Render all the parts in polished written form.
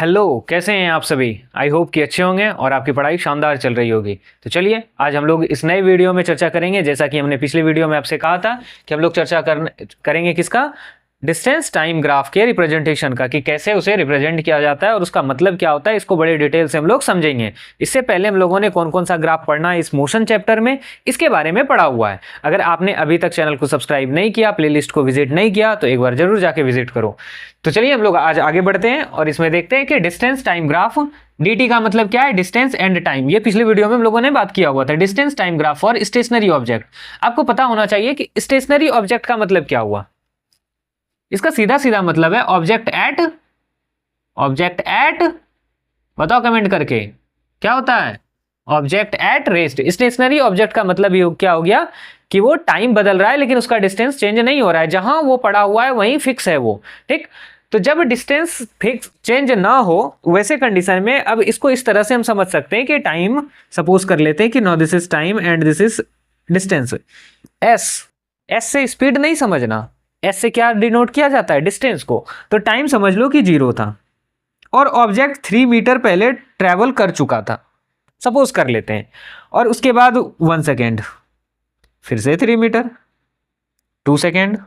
Hello, कैसे हैं आप सभी। आई होप कि अच्छे होंगे और आपकी पढ़ाई शानदार चल रही होगी। तो चलिए आज हम लोग इस नए वीडियो में चर्चा करेंगे। जैसा कि हमने पिछले वीडियो में आपसे कहा था कि हम लोग चर्चा करेंगे किसका, डिस्टेंस टाइम ग्राफ के रिप्रेजेंटेशन का, कि कैसे उसे रिप्रेजेंट किया जाता है और उसका मतलब क्या होता है। इसको बड़े डिटेल से हम लोग समझेंगे। इससे पहले हम लोगों ने कौन कौन सा ग्राफ पढ़ना है इस मोशन चैप्टर में, इसके बारे में पढ़ा हुआ है। अगर आपने अभी तक चैनल को सब्सक्राइब नहीं किया, प्लेलिस्ट को विजिट नहीं किया, तो एक बार जरूर जाके विजिट करो। तो चलिए हम लोग आज आगे बढ़ते हैं और इसमें देखते हैं कि डिस्टेंस टाइम ग्राफ, dt का मतलब क्या है, डिस्टेंस एंड टाइम। ये पिछले वीडियो में हम लोगों ने बात किया हुआ था। Distance time graph for stationary object. आपको पता होना चाहिए कि स्टेशनरी ऑब्जेक्ट का मतलब क्या हुआ। इसका सीधा सीधा मतलब है ऑब्जेक्ट एट, बताओ कमेंट करके क्या होता है, object at rest. Stationary object का मतलब ये क्या हो गया कि वो टाइम बदल रहा है लेकिन उसका डिस्टेंस चेंज नहीं हो रहा है, जहां वो पड़ा हुआ है वहीं फिक्स है वो, ठीक। तो जब डिस्टेंस फिक्स चेंज ना हो वैसे कंडीशन में अब इसको इस तरह से हम समझ सकते हैं कि टाइम, सपोज कर लेते हैं कि no this is time and this is distance. S से स्पीड नहीं समझना, एस से क्या डिनोट किया जाता है, डिस्टेंस को। तो टाइम समझ लो कि 0 था और ऑब्जेक्ट 3 मीटर पहले ट्रेवल कर चुका था, सपोज कर लेते हैं। और उसके बाद 1 सेकेंड, फिर से 3 मीटर, 2 सेकेंड,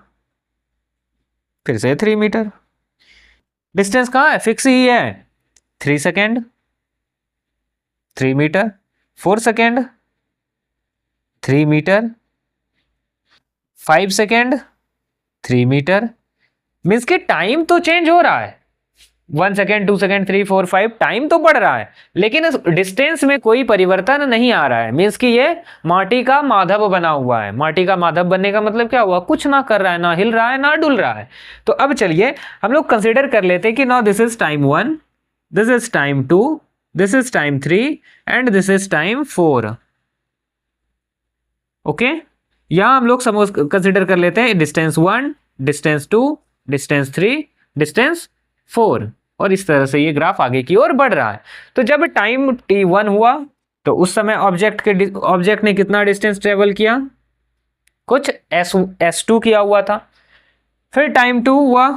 फिर से 3 मीटर। डिस्टेंस कहाँ है, फिक्स ही है। 3 second, 3 metre, 4 second, 3 metre, 5 second, 3 metre. Means कि टाइम तो चेंज हो रहा है, 1 सेकेंड, 2 सेकेंड, 3, 4, 5, टाइम तो बढ़ रहा है लेकिन इस डिस्टेंस में कोई परिवर्तन नहीं आ रहा है। मीन्स कि ये माटी का माधव बना हुआ है। माटी का माधव बनने का मतलब क्या हुआ, कुछ ना कर रहा है, ना हिल रहा है, ना डुल रहा है। तो अब चलिए हम लोग कंसिडर कर लेते हैं कि now this is time 1, this is time 2, this is time 3 and this is time 4। Okay, यहां हम लोग सपोज कंसिडर कर लेते हैं डिस्टेंस 1, डिस्टेंस 2, डिस्टेंस 3, डिस्टेंस 4, और इस तरह से ये ग्राफ आगे की ओर बढ़ रहा है। तो जब टाइम t1 हुआ तो उस समय ऑब्जेक्ट ने कितना डिस्टेंस ट्रेवल किया, कुछ s2 किया हुआ था। फिर टाइम 2 हुआ,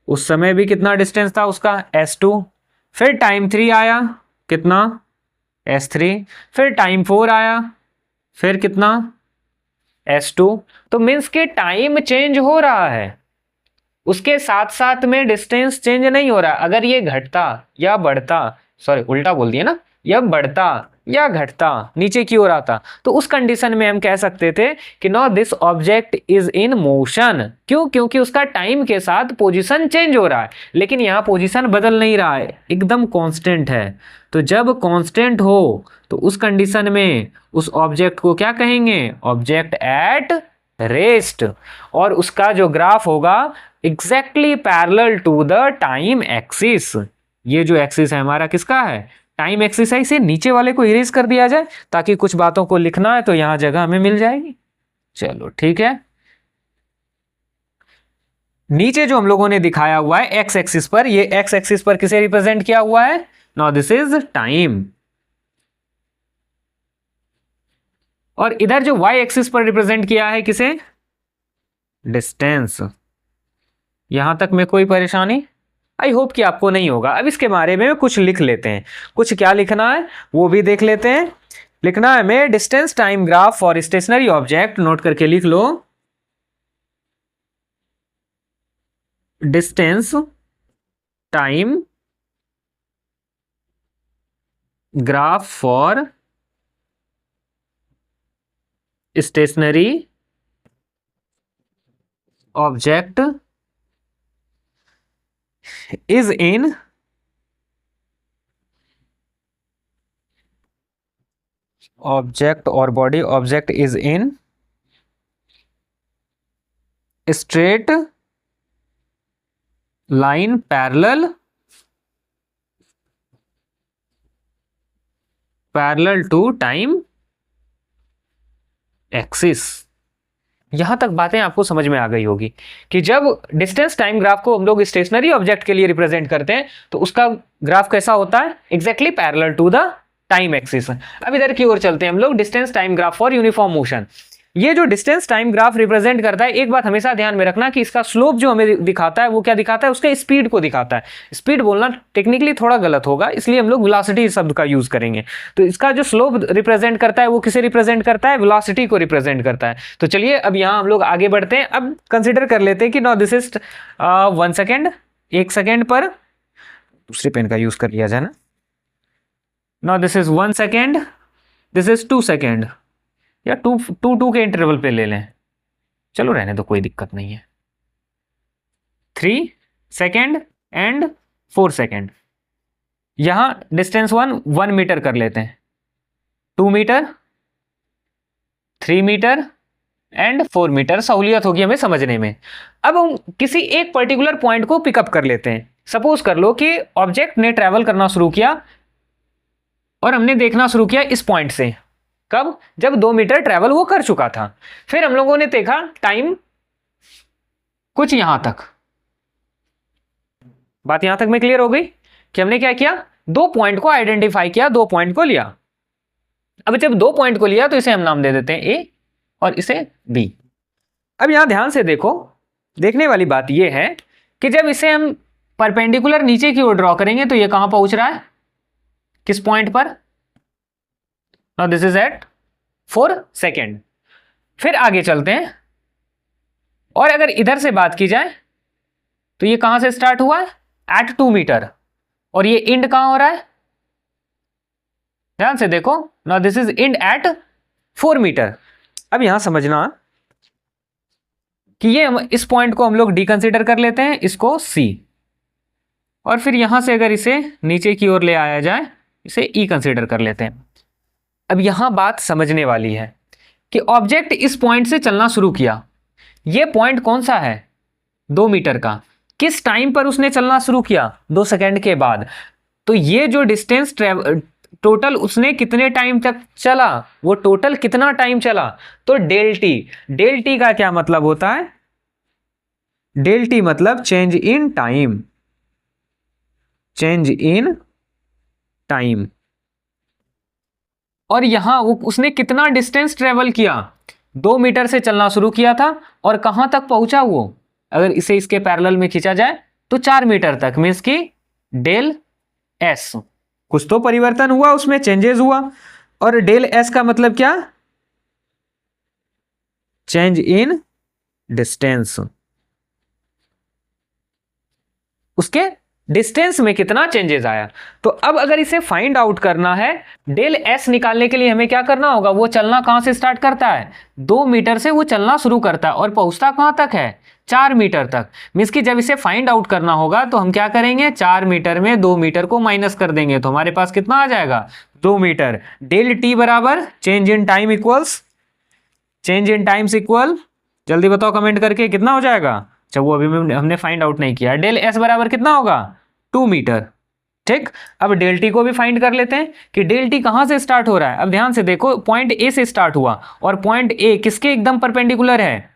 उस समय भी कितना डिस्टेंस था उसका, s2। फिर टाइम 3 आया, कितना, s3। फिर टाइम 4 आया, फिर कितना, s2। तो मीन्स के टाइम चेंज हो रहा है, उसके साथ साथ में डिस्टेंस चेंज नहीं हो रहा। अगर ये घटता या बढ़ता, सॉरी उल्टा बोल दिया ना, यह बढ़ता या घटता, नीचे की ओर आता, तो उस कंडीशन में हम कह सकते थे कि no this object is in motion. क्यों, क्योंकि उसका टाइम के साथ पोजीशन चेंज हो रहा है लेकिन यहाँ पोजीशन बदल नहीं रहा है, एकदम कांस्टेंट है। तो जब कांस्टेंट हो तो उस कंडीशन में उस ऑब्जेक्ट को क्या कहेंगे, ऑब्जेक्ट एट रेस्ट। और उसका जो ग्राफ होगा exactly parallel to the time axis. ये जो एक्सिस है हमारा किसका है, टाइम एक्सिस है। इसे नीचे वाले को इरेज कर दिया जाए ताकि कुछ बातों को लिखना है तो यहां जगह हमें मिल जाएगी। चलो ठीक है, नीचे जो हम लोगों ने दिखाया हुआ है एक्स एक्सिस पर, ये एक्स एक्सिस पर किसे रिप्रेजेंट किया हुआ है, नाउ दिस इज टाइम। और इधर जो वाई एक्सिस पर रिप्रेजेंट किया है किसे, डिस्टेंस। यहां तक में कोई परेशानी आई होप कि आपको नहीं होगा। अब इसके बारे में कुछ लिख लेते हैं, कुछ क्या लिखना है वो भी देख लेते हैं। लिखना है हमें distance time graph for stationary object, note करके लिख लो, distance time graph for stationary object is in object or body, object is in straight line parallel to time axis। यहां तक बातें आपको समझ में आ गई होगी कि जब डिस्टेंस टाइम ग्राफ को हम लोग स्टेशनरी ऑब्जेक्ट के लिए रिप्रेजेंट करते हैं तो उसका ग्राफ कैसा होता है, exactly parallel to the time axis. अब इधर की ओर चलते हैं हम लोग, distance time graph for uniform motion. ये जो डिस्टेंस टाइम ग्राफ रिप्रेजेंट करता है, एक बात हमेशा ध्यान में रखना कि इसका स्लोप जो हमें दिखाता है वो क्या दिखाता है, उसके स्पीड को दिखाता है। स्पीड बोलना टेक्निकली थोड़ा गलत होगा, इसलिए हम लोग वेलोसिटी शब्द का यूज करेंगे। तो इसका जो स्लोप रिप्रेजेंट करता है वो किसे रिप्रेजेंट करता है, वेलोसिटी को रिप्रेजेंट करता है। तो चलिए अब यहाँ हम लोग आगे बढ़ते हैं। अब कंसिडर कर लेते हैं कि now this is 1 second, 1 second पर दूसरे पेन का यूज कर लिया जाए ना। Now this is 1 second, this is 2 second, या टू के इंटरवल पे ले लें, चलो रहने दो, कोई दिक्कत नहीं है। 3 सेकेंड एंड 4 सेकेंड। यहां डिस्टेंस 1 मीटर कर लेते हैं, 2 मीटर, 3 मीटर एंड 4 मीटर। सहूलियत होगी हमें समझने में। अब हम किसी एक पर्टिकुलर पॉइंट को पिकअप कर लेते हैं। सपोज कर लो कि ऑब्जेक्ट ने ट्रैवल करना शुरू किया और हमने देखना शुरू किया इस पॉइंट से। कब? जब 2 मीटर ट्रैवल वो कर चुका था। फिर हम लोगों ने देखा टाइम कुछ यहां तक। बात यहां तक में क्लियर हो गई कि हमने क्या किया, 2 पॉइंट को आइडेंटिफाई किया, 2 पॉइंट को लिया। अब जब 2 पॉइंट को लिया तो इसे हम नाम दे देते हैं ए और इसे बी। अब यहां ध्यान से देखो, देखने वाली बात यह है कि जब इसे हम परपेंडिकुलर नीचे की ओर ड्रॉ करेंगे तो ये कहां पहुंच रहा है, किस पॉइंट पर। Now this is at 4 second. फिर आगे चलते हैं और अगर इधर से बात की जाए तो ये कहां से स्टार्ट हुआ है, एट 2 मीटर, और ये इंड कहां हो रहा है, ध्यान से देखो। Now this is end at 4 metre. अब यहां समझना कि ये इस पॉइंट को हम लोग डी कंसिडर कर लेते हैं, इसको सी, और फिर यहां से अगर इसे नीचे की ओर ले आया जाए इसे ई कंसिडर कर लेते हैं। अब यहां बात समझने वाली है कि ऑब्जेक्ट इस पॉइंट से चलना शुरू किया। ये पॉइंट कौन सा है, 2 मीटर का। किस टाइम पर उसने चलना शुरू किया, 2 सेकेंड के बाद। तो ये जो डिस्टेंस टोटल उसने कितने टाइम तक चला, वो टोटल कितना टाइम चला, तो डेल टी। डेल टी का क्या मतलब होता है, डेल टी मतलब change in time, change in time. और यहां उसने कितना डिस्टेंस ट्रेवल किया, 2 मीटर से चलना शुरू किया था और कहां तक पहुंचा वो, अगर इसे इसके पैरेलल में खींचा जाए तो 4 मीटर तक। मींस की डेल एस, कुछ तो परिवर्तन हुआ उसमें, चेंजेस हुआ। और डेल एस का मतलब क्या, चेंज इन डिस्टेंस, उसके डिस्टेंस में कितना चेंजेस आया। तो अब अगर इसे फाइंड आउट करना है, डेल एस निकालने के लिए हमें क्या करना होगा, वो चलना कहां से स्टार्ट करता है, 2 मीटर से वो चलना शुरू करता है और पहुंचता कहां तक है, 4 मीटर तक। मींस कि जब इसे फाइंड आउट करना होगा तो हम क्या करेंगे, 4 मीटर में 2 मीटर को माइनस कर देंगे तो हमारे पास कितना आ जाएगा, 2 मीटर। डेल टी बराबर change in time equals, change in times equal, जल्दी बताओ कमेंट करके कितना हो जाएगा। अच्छा वो अभी हमने फाइंड आउट नहीं किया। डेल एस बराबर कितना होगा, 2 मीटर। ठीक, अब डेल टी को भी फाइंड कर लेते हैं कि डेल टी कहां से स्टार्ट हो रहा है। अब ध्यान से देखो, पॉइंट ए से स्टार्ट हुआ और पॉइंट ए किसके एकदम परपेंडिकुलर है,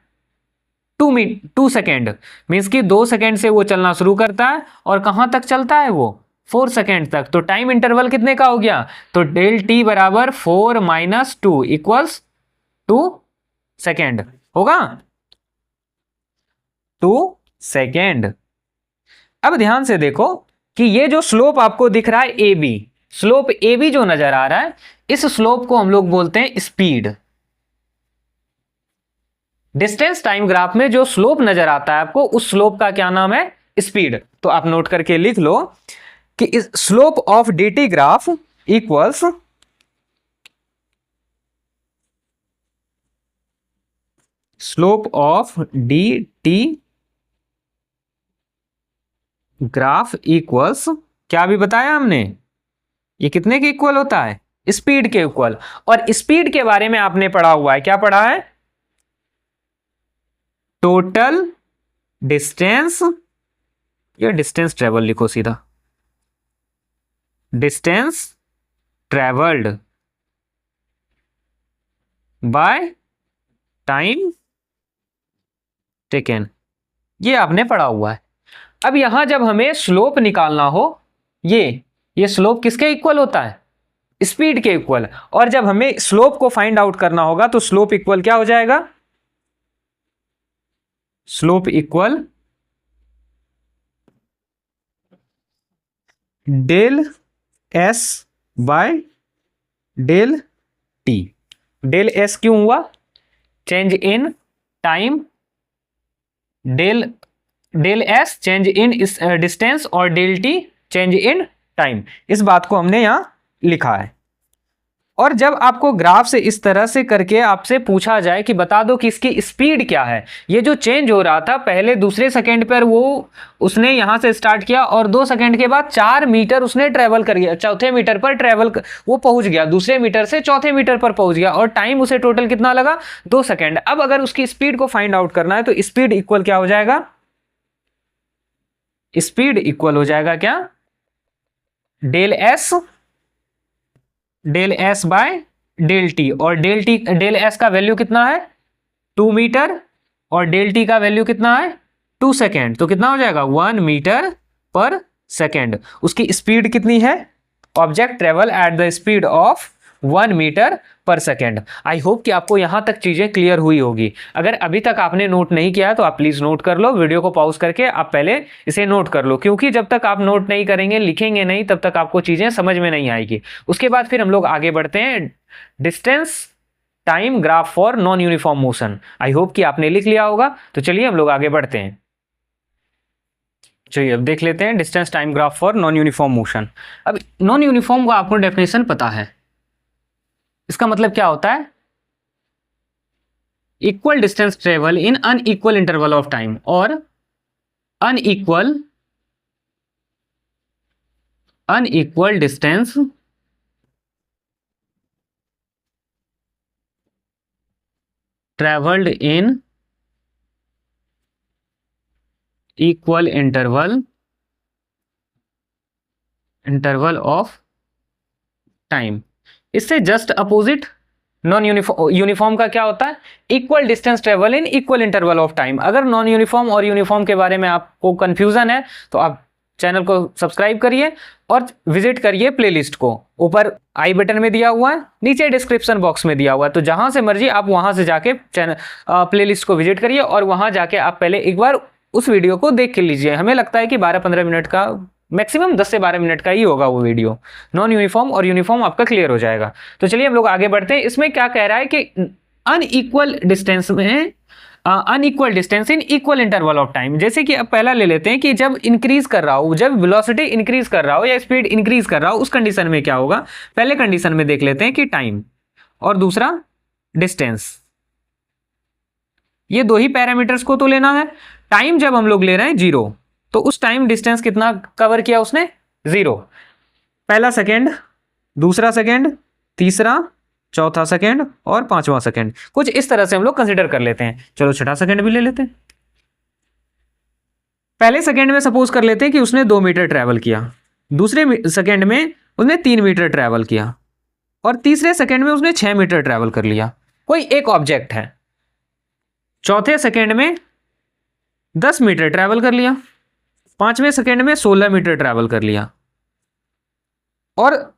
2 सेकेंड। मीन्स कि 2 सेकेंड से वो चलना शुरू करता है और कहां तक चलता है वो, 4 सेकेंड तक। तो टाइम इंटरवल कितने का हो गया, तो डेल टी बराबर 4 - 2 इक्वल्स 2 सेकेंड होगा, 2 सेकेंड। अब ध्यान से देखो कि ये जो स्लोप आपको दिख रहा है A B, slope A B जो नजर आ रहा है, इस स्लोप को हम लोग बोलते हैं स्पीड। डिस्टेंस टाइम ग्राफ में जो स्लोप नजर आता है आपको, उस स्लोप का क्या नाम है, स्पीड। तो आप नोट करके लिख लो कि इस slope of dt graph equals slope of dt graph equals, क्या भी बताया हमने, ये कितने के इक्वल होता है, स्पीड के इक्वल। और स्पीड के बारे में आपने पढ़ा हुआ है, क्या पढ़ा है, टोटल डिस्टेंस, या डिस्टेंस ट्रेवल लिखो सीधा, distance travelled by time taken, ये आपने पढ़ा हुआ है। अब यहां जब हमें स्लोप निकालना हो, ये स्लोप किसके इक्वल होता है, स्पीड के इक्वल। और जब हमें स्लोप को फाइंड आउट करना होगा तो स्लोप इक्वल क्या हो जाएगा, slope equal del S by del t. Del s क्यों हुआ, change in time, del del s change in distance और del t change in time. इस बात को हमने यहां लिखा है। और जब आपको ग्राफ से इस तरह से करके आपसे पूछा जाए कि बता दो कि इसकी स्पीड क्या है, ये जो चेंज हो रहा था पहले दूसरे सेकंड पर वो उसने यहां से स्टार्ट किया और 2 सेकंड के बाद 4 मीटर उसने ट्रेवल कर गया, चौथे मीटर पर वो पहुंच गया, दूसरे मीटर से चौथे मीटर पर पहुंच गया और टाइम उसे टोटल कितना लगा, 2 सेकंड। अब अगर उसकी स्पीड को फाइंड आउट करना है तो स्पीड इक्वल क्या हो जाएगा, स्पीड इक्वल हो जाएगा क्या, del S by del T. और डेल एस का वैल्यू कितना है 2 मीटर और डेल टी का वैल्यू कितना है 2 सेकेंड, तो कितना हो जाएगा 1 मीटर पर सेकेंड। उसकी स्पीड कितनी है, object travel at the speed of 1 metre पर सेकेंड। आई होप कि आपको यहां तक चीजें क्लियर हुई होगी। अगर अभी तक आपने नोट नहीं किया तो आप प्लीज नोट कर लो, वीडियो को पॉज करके आप पहले इसे नोट कर लो, क्योंकि जब तक आप नोट नहीं करेंगे, लिखेंगे नहीं, तब तक आपको चीजें समझ में नहीं आएगी। उसके बाद फिर हम लोग आगे बढ़ते हैं, distance time graph for non uniform motion. I hope कि आपने लिख लिया होगा। तो चलिए हम लोग आगे बढ़ते हैं। चलिए अब देख लेते हैं distance time graph for non uniform motion. अब नॉन यूनिफॉर्म का आपको डेफिनेशन पता है, इसका मतलब क्या होता है, equal distance travel in unequal interval of time, और unequal distance travelled in equal interval of time. इससे जस्ट अपोजिट नॉन यूनिफॉर्म का क्या होता है, equal distance travel in equal interval of time. अगर नॉन यूनिफॉर्म और यूनिफॉर्म के बारे में आपको कंफ्यूजन है तो आप चैनल को सब्सक्राइब करिए और विजिट करिए प्लेलिस्ट को, ऊपर आई बटन में दिया हुआ है, नीचे डिस्क्रिप्शन बॉक्स में दिया हुआ है, तो जहां से मर्जी आप वहां से जाके चैनल प्लेलिस्ट को विजिट करिए और वहां जाके आप पहले एक बार उस वीडियो को देख के लीजिए। हमें लगता है कि 12-15 मिनट का, मैक्सिमम 10 से 12 मिनट का ही होगा वो वीडियो। नॉन यूनिफॉर्म और यूनिफॉर्म आपका क्लियर हो जाएगा। तो चलिए हम लोग आगे बढ़ते हैं। इसमें क्या कह रहा है कि अनइक्वल डिस्टेंस में unequal distance in equal interval of time. जैसे कि अब पहला ले लेते हैं कि जब इंक्रीज कर रहा हो, जब वेलोसिटी इंक्रीज कर रहा हो या स्पीड इंक्रीज कर रहा हो, उस कंडीशन में क्या होगा। पहले कंडीशन में देख लेते हैं कि टाइम और दूसरा डिस्टेंस, ये दो ही पैरामीटर्स को तो लेना है। टाइम जब हम लोग ले रहे हैं 0, तो उस टाइम डिस्टेंस कितना कवर किया उसने, 0। पहला सेकेंड, दूसरा सेकेंड, तीसरा, चौथा सेकेंड और पांचवा सेकेंड, कुछ इस तरह से हम लोग कंसिडर कर लेते हैं। चलो छठा सेकेंड भी ले लेते हैं। पहले सेकेंड में सपोज कर लेते हैं कि उसने 2 मीटर ट्रेवल किया, दूसरे सेकेंड में उसने 3 मीटर ट्रेवल किया और तीसरे सेकेंड में उसने 6 मीटर ट्रेवल कर लिया। कोई एक ऑब्जेक्ट है, चौथे सेकेंड में 10 मीटर ट्रेवल कर लिया, पांचवें सेकेंड में 16 मीटर ट्रेवल कर लिया और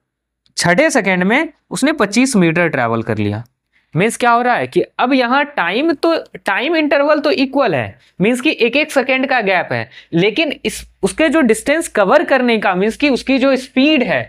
छठे सेकेंड में उसने 25 मीटर ट्रेवल कर लिया। मीन्स क्या हो रहा है कि अब यहां टाइम इंटरवल तो इक्वल है, मीन्स कि एक एक सेकेंड का गैप है, लेकिन उसके जो डिस्टेंस कवर करने का, मीन्स कि उसकी जो स्पीड है,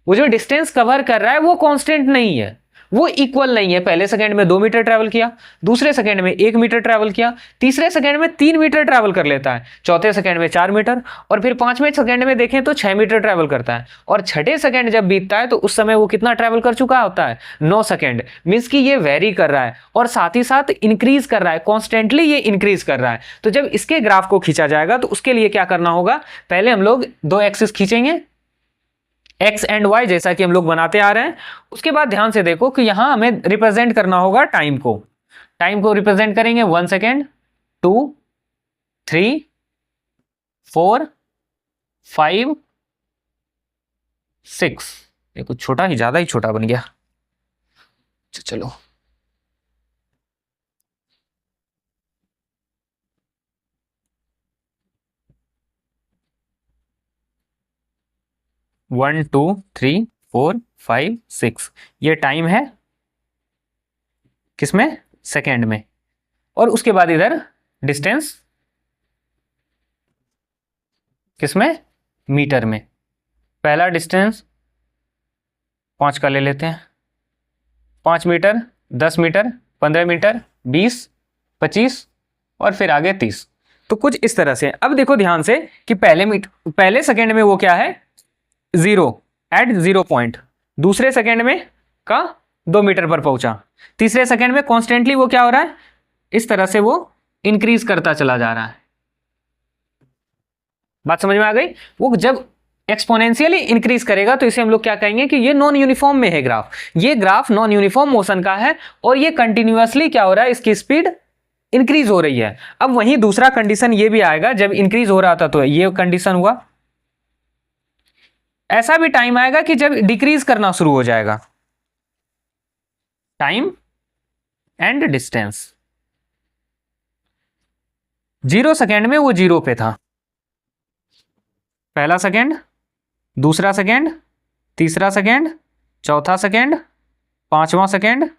वो जो डिस्टेंस कवर कर रहा है वो कांस्टेंट नहीं है, वो इक्वल नहीं है। पहले सेकंड में 2 मीटर ट्रैवल किया, दूसरे सेकंड में 1 मीटर ट्रैवल किया, तीसरे सेकंड में 3 मीटर ट्रैवल कर लेता है, चौथे सेकंड में 4 मीटर और फिर पांचवें सेकंड में देखें तो 6 मीटर ट्रैवल करता है और छठे सेकंड जब बीतता है तो उस समय वो कितना ट्रैवल कर चुका होता है, 9 सेकंड। मीन्स कि ये वेरी कर रहा है और साथ ही साथ इंक्रीज कर रहा है, कॉन्स्टेंटली ये इंक्रीज कर रहा है। तो जब इसके ग्राफ को खींचा जाएगा तो उसके लिए क्या करना होगा, पहले हम लोग 2 एक्सिस खींचेंगे, एक्स एंड वाई, जैसा कि हम लोग बनाते आ रहे हैं। उसके बाद ध्यान से देखो कि यहां हमें रिप्रेजेंट करना होगा टाइम को रिप्रेजेंट करेंगे 1 सेकेंड, 2, 3, 4, 5, 6। ये कुछ छोटा ही, ज्यादा ही छोटा बन गया। चलो 1, 2, 3, 4 5 6, ये टाइम है किसमें, सेकेंड में। और उसके बाद इधर डिस्टेंस किसमें, मीटर में। पहला डिस्टेंस 5 का ले लेते हैं, 5 मीटर, 10 मीटर, 15 मीटर, 20, 25 और फिर आगे 30। तो कुछ इस तरह से। अब देखो ध्यान से कि पहले सेकेंड में वो क्या है, 0 एट 0 पॉइंट, दूसरे सेकेंड में का 2 मीटर पर पहुंचा, तीसरे सेकेंड में कॉन्स्टेंटली वो क्या हो रहा है, इस तरह से वो इंक्रीज करता चला जा रहा है। बात समझ में आ गई। वो जब एक्सपोनेंशियली इंक्रीज करेगा तो इसे हम लोग क्या कहेंगे कि ये नॉन यूनिफॉर्म में है ग्राफ, ये ग्राफ नॉन यूनिफॉर्म मोशन का है और ये कंटिन्यूअसली क्या हो रहा है, इसकी स्पीड इंक्रीज हो रही है। अब वहीं दूसरा कंडीशन ये भी आएगा, जब इंक्रीज हो रहा था तो ये कंडीशन हुआ, ऐसा भी टाइम आएगा कि जब डिक्रीज करना शुरू हो जाएगा। टाइम एंड डिस्टेंस, 0 सेकेंड में वो 0 पे था, पहला सेकेंड, दूसरा सेकेंड, तीसरा सेकेंड, चौथा सेकेंड, पांचवा सेकेंड,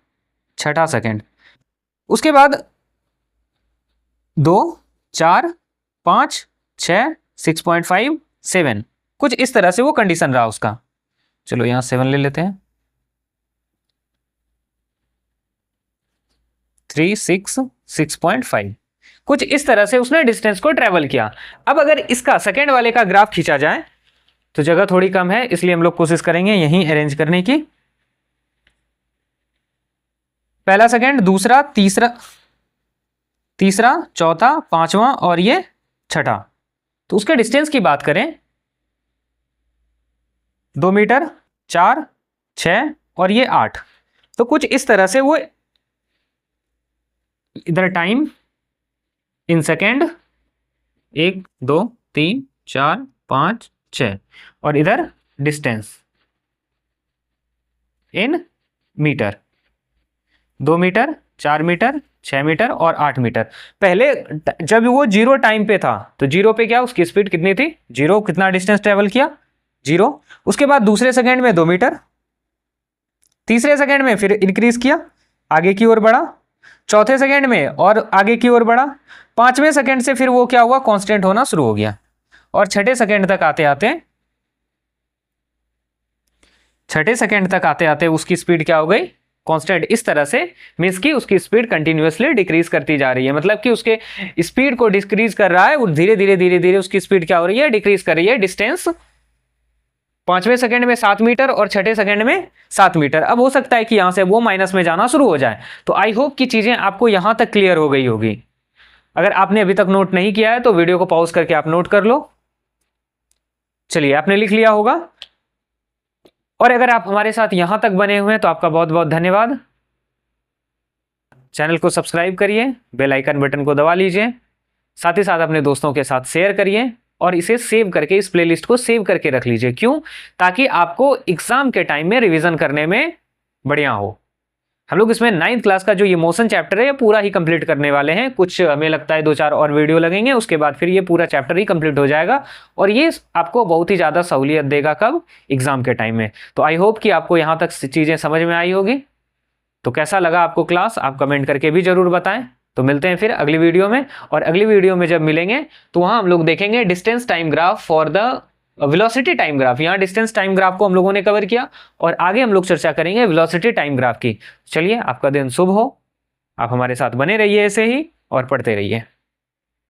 छठा सेकेंड, उसके बाद 2 4 5 6 6.5 7, कुछ इस तरह से वो कंडीशन रहा उसका। चलो यहां 7 ले लेते हैं, 3 6 6.5, कुछ इस तरह से उसने डिस्टेंस को ट्रेवल किया। अब अगर इसका सेकेंड वाले का ग्राफ खींचा जाए तो जगह थोड़ी कम है, इसलिए हम लोग कोशिश करेंगे यहीं अरेंज करने की। पहला सेकेंड, दूसरा, तीसरा, चौथा, पांचवा और ये छठा। तो उसके डिस्टेंस की बात करें 2 मीटर, 4, 6 और ये 8। तो कुछ इस तरह से वो इधर टाइम इन सेकेंड 1 2 3 4 5 6 और इधर distance in metre, 2 metre, 4 metre, 6 metre और 8 मीटर। पहले जब वो 0 टाइम पे था तो 0 पे क्या उसकी स्पीड कितनी थी, 0 कितना डिस्टेंस ट्रेवल किया, 0। उसके बाद दूसरे सेकेंड में 2 मीटर, तीसरे सेकेंड में फिर इंक्रीज किया, आगे की ओर बढ़ा, चौथे सेकेंड में और आगे की ओर बढ़ा, पांचवें सेकेंड से फिर वो क्या हुआ, कांस्टेंट होना शुरू हो गया और छठे सेकेंड तक आते आते उसकी स्पीड क्या हो गई, कांस्टेंट। इस तरह से मींस कि उसकी स्पीड कंटिन्यूअसली डिक्रीज करती जा रही है, मतलब कि उसके स्पीड को डिक्रीज कर रहा है, वो धीरे धीरे उसकी स्पीड क्या हो रही है, डिक्रीज कर रही है। डिस्टेंस पांचवें सेकंड में 7 मीटर और छठे सेकंड में 7 मीटर। अब हो सकता है कि यहां से वो माइनस में जाना शुरू हो जाए। तो आई होप कि चीजें आपको यहां तक क्लियर हो गई होगी। अगर आपने अभी तक नोट नहीं किया है तो वीडियो को पॉज करके आप नोट कर लो। चलिए, आपने लिख लिया होगा। और अगर आप हमारे साथ यहां तक बने हुए हैं तो आपका बहुत बहुत धन्यवाद। चैनल को सब्सक्राइब करिए, बेल आइकन बटन को दबा लीजिए, साथ ही साथ अपने दोस्तों के साथ शेयर करिए और इसे सेव करके, इस प्लेलिस्ट को सेव करके रख लीजिए। क्यों? ताकि आपको एग्जाम के टाइम में रिवीजन करने में बढ़िया हो। हम लोग इसमें 9th क्लास का जो ये मोशन चैप्टर है ये पूरा ही कंप्लीट करने वाले हैं। कुछ हमें लगता है 2-4 और वीडियो लगेंगे, उसके बाद फिर ये पूरा चैप्टर ही कंप्लीट हो जाएगा और ये आपको बहुत ही ज़्यादा सहूलियत देगा कब, एग्जाम के टाइम में। तो आई होप कि आपको यहाँ तक चीज़ें समझ में आई होगी। तो कैसा लगा आपको क्लास, आप कमेंट करके भी जरूर बताएं। तो मिलते हैं फिर अगली वीडियो में, और अगली वीडियो में जब मिलेंगे तो वहाँ हम लोग देखेंगे distance time graph for the velocity time graph. यहाँ डिस्टेंस टाइम ग्राफ को हम लोगों ने कवर किया और आगे हम लोग चर्चा करेंगे वेलोसिटी टाइम ग्राफ की। चलिए, आपका दिन शुभ हो, आप हमारे साथ बने रहिए ऐसे ही और पढ़ते रहिए।